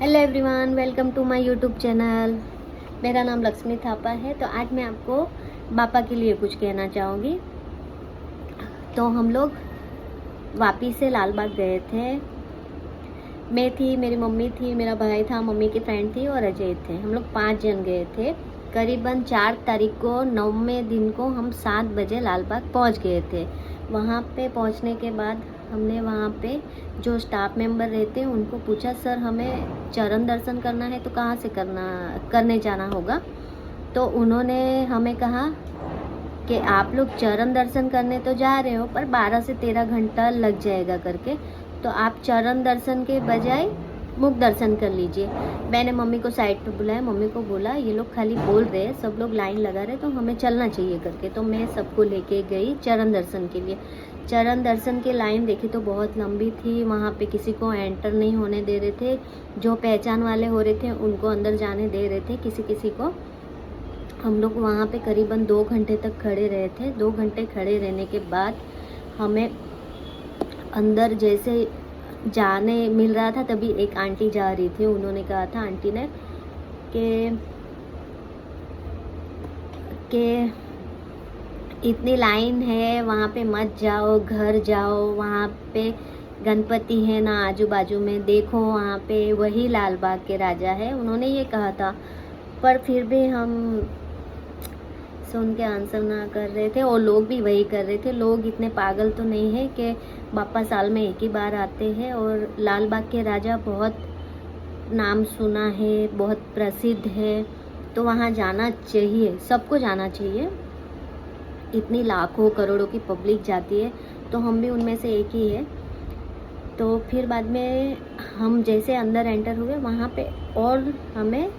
Hello everyone, welcome to my YouTube channel. मेरा नाम लक्ष्मी थापा है। तो आज मैं आपको बापा के लिए कुछ कहना चाहूँगी। तो हम लोग वापी से लाल बाग गए थे। मैं थी, मेरी मम्मी थी, मेरा भाई था, मम्मी की फ्रेंड थी और अजय थे। हम लोग 5 जन गए थे। करीबन 4 तारीख को 9वें दिन को हम 7 बजे लाल बाग पहुँच गए थे। वहाँ पे पहुँचने के बाद हमने वहाँ पे जो स्टाफ मेंबर रहते हैं उनको पूछा, सर हमें चरण दर्शन करना है तो कहाँ से करने जाना होगा। तो उन्होंने हमें कहा कि आप लोग चरण दर्शन करने तो जा रहे हो पर 12 से 13 घंटा लग जाएगा करके, तो आप चरण दर्शन के बजाय मुख दर्शन कर लीजिए। मैंने मम्मी को साइड पे बुलाया, मम्मी को बोला ये लोग खाली बोल रहे हैं, सब लोग लाइन लगा रहे तो हमें चलना चाहिए करके। तो मैं सबको लेके गई चरण दर्शन के लिए। चरण दर्शन की लाइन देखी तो बहुत लंबी थी। वहाँ पे किसी को एंटर नहीं होने दे रहे थे। जो पहचान वाले हो रहे थे उनको अंदर जाने दे रहे थे, किसी किसी को। हम लोग वहाँ पे करीबन 2 घंटे तक खड़े रहे थे। 2 घंटे खड़े रहने के बाद हमें अंदर जैसे जाने मिल रहा था तभी एक आंटी जा रही थी। उन्होंने कहा था, आंटी ने कि इतनी लाइन है, वहाँ पे मत जाओ, घर जाओ, वहाँ पे गणपति है ना आजू बाजू में, देखो वहाँ पे वही लाल बाग के राजा है। उन्होंने ये कहा था, पर फिर भी हम सुन के आंसर ना कर रहे थे और लोग भी वही कर रहे थे। लोग इतने पागल तो नहीं है कि बापा साल में एक ही बार आते हैं। और लाल बाग के राजा बहुत नाम सुना है, बहुत प्रसिद्ध है, तो वहाँ जाना चाहिए, सबको जाना चाहिए। इतनी लाखों करोड़ों की पब्लिक जाती है तो हम भी उनमें से एक ही है। तो फिर बाद में हम जैसे अंदर एंटर हुए वहाँ पे और हमें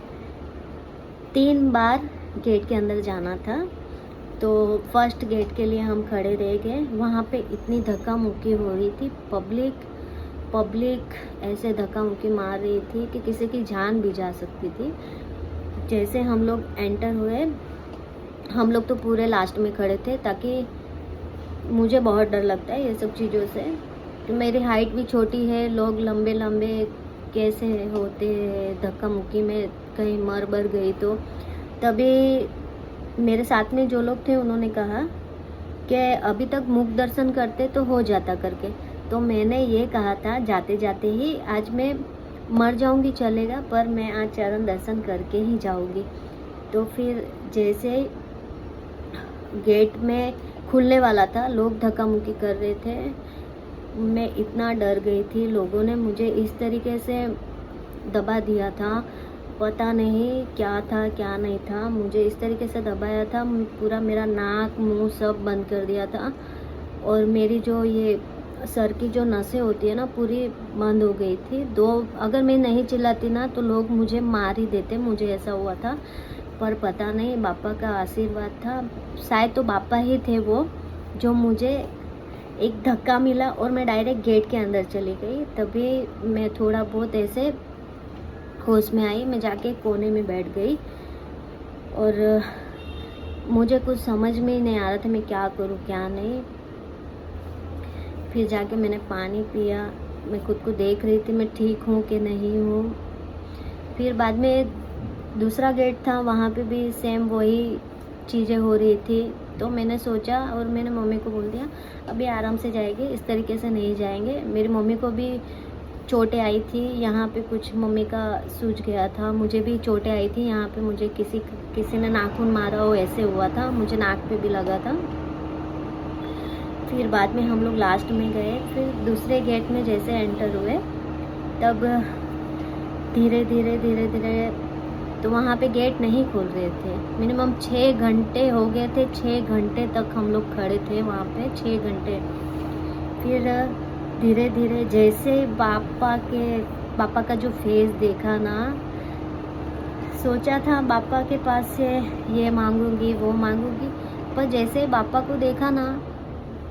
3 बार गेट के अंदर जाना था। तो फर्स्ट गेट के लिए हम खड़े रह गए। वहाँ पे इतनी धक्का मुक्की हो रही थी, पब्लिक ऐसे धक्का मुक्की मार रही थी कि किसी की जान भी जा सकती थी। जैसे हम लोग एंटर हुए, हम लोग तो पूरे लास्ट में खड़े थे, ताकि मुझे बहुत डर लगता है ये सब चीज़ों से। तो मेरी हाइट भी छोटी है, लोग लंबे लंबे कैसे होते हैं, धक्का मुक्की में कहीं मर बर गई। तो तभी मेरे साथ में जो लोग थे उन्होंने कहा कि अभी तक मुख दर्शन करते तो हो जाता करके। तो मैंने ये कहा था जाते जाते ही, आज मैं मर जाऊंगी चलेगा, पर मैं आज चरण दर्शन करके ही जाऊंगी। तो फिर जैसे गेट में खुलने वाला था, लोग धक्का मुक्की कर रहे थे, मैं इतना डर गई थी। लोगों ने मुझे इस तरीके से दबा दिया था, पता नहीं क्या था क्या नहीं था, मुझे इस तरीके से दबाया था, पूरा मेरा नाक मुंह सब बंद कर दिया था। और मेरी जो ये सर की जो नसें होती है ना, पूरी बंद हो गई थी। अगर मैं नहीं चिल्लाती ना तो लोग मुझे मार ही देते, मुझे ऐसा हुआ था। पर पता नहीं, बापा का आशीर्वाद था, शायद तो बापा ही थे वो, जो मुझे एक धक्का मिला और मैं डायरेक्ट गेट के अंदर चली गई। तभी मैं थोड़ा बहुत ऐसे होश में आई। मैं जाके कोने में बैठ गई और मुझे कुछ समझ में ही नहीं आ रहा था मैं क्या करूं क्या नहीं। फिर जाके मैंने पानी पिया, मैं खुद को देख रही थी मैं ठीक हूँ कि नहीं हूँ। फिर बाद में दूसरा गेट था, वहाँ पे भी सेम वही चीज़ें हो रही थी। तो मैंने सोचा और मैंने मम्मी को बोल दिया, अभी आराम से जाएंगे, इस तरीके से नहीं जाएंगे। मेरी मम्मी को भी चोटें आई थी, यहाँ पे कुछ मम्मी का सूज गया था, मुझे भी चोटें आई थी यहाँ पे, मुझे किसी ने नाखून मारा हो ऐसे हुआ था, मुझे नाक पे भी लगा था। फिर बाद में हम लोग लास्ट में गए। फिर दूसरे गेट में जैसे एंटर हुए तब धीरे धीरे तो वहाँ पे गेट नहीं खुल रहे थे। मिनिमम 6 घंटे हो गए थे, 6 घंटे तक हम लोग खड़े थे वहाँ पे, 6 घंटे। फिर धीरे धीरे जैसे पापा का जो फेस देखा ना, सोचा था पापा के पास से ये मांगूंगी वो मांगूंगी, पर जैसे पापा को देखा ना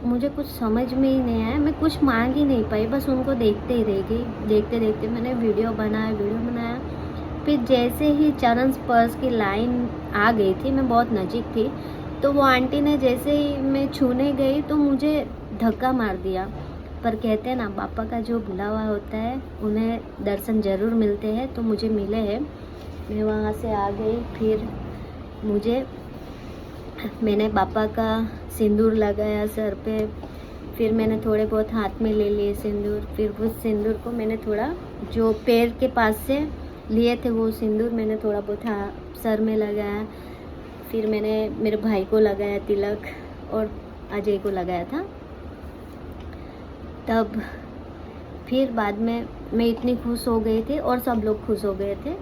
मुझे कुछ समझ में ही नहीं आया। मैं कुछ मांग ही नहीं पाई, बस उनको देखते ही रह गई। देखते देखते मैंने वीडियो बनाया। फिर जैसे ही चरण स्पर्श की लाइन आ गई थी, मैं बहुत नज़दीक थी, तो वो आंटी ने जैसे ही मैं छूने गई तो मुझे धक्का मार दिया। पर कहते हैं ना, बापा का जो बुलावा होता है उन्हें दर्शन ज़रूर मिलते हैं, तो मुझे मिले हैं। मैं वहाँ से आ गई, फिर मैंने बापा का सिंदूर लगाया सर पे, फिर मैंने थोड़े बहुत हाथ में ले लिए सिंदूर, फिर उस सिंदूर को मैंने थोड़ा जो पैर के पास से लिए थे वो सिंदूर मैंने थोड़ा बहुत सर में लगाया, फिर मैंने मेरे भाई को लगाया तिलक और अजय को लगाया था। तब फिर बाद में मैं इतनी खुश हो गई थी और सब लोग खुश हो गए थे।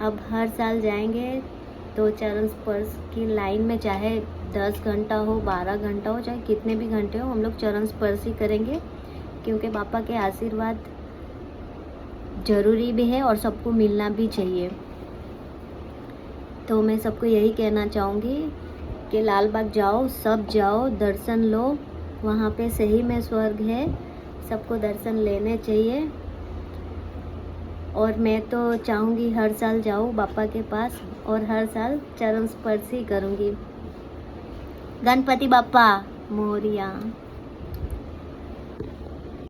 अब हर साल जाएंगे तो चरण स्पर्श की लाइन में, चाहे 10 घंटा हो, 12 घंटा हो, चाहे कितने भी घंटे हो, हम लोग चरण स्पर्श ही करेंगे, क्योंकि पापा के आशीर्वाद ज़रूरी भी है और सबको मिलना भी चाहिए। तो मैं सबको यही कहना चाहूँगी कि लाल बाग जाओ, सब जाओ, दर्शन लो, वहाँ पे सही में स्वर्ग है, सबको दर्शन लेने चाहिए। और मैं तो चाहूँगी हर साल जाऊँ बापा के पास और हर साल चरण स्पर्श ही करूँगी। गणपति बाप्पा मोरिया।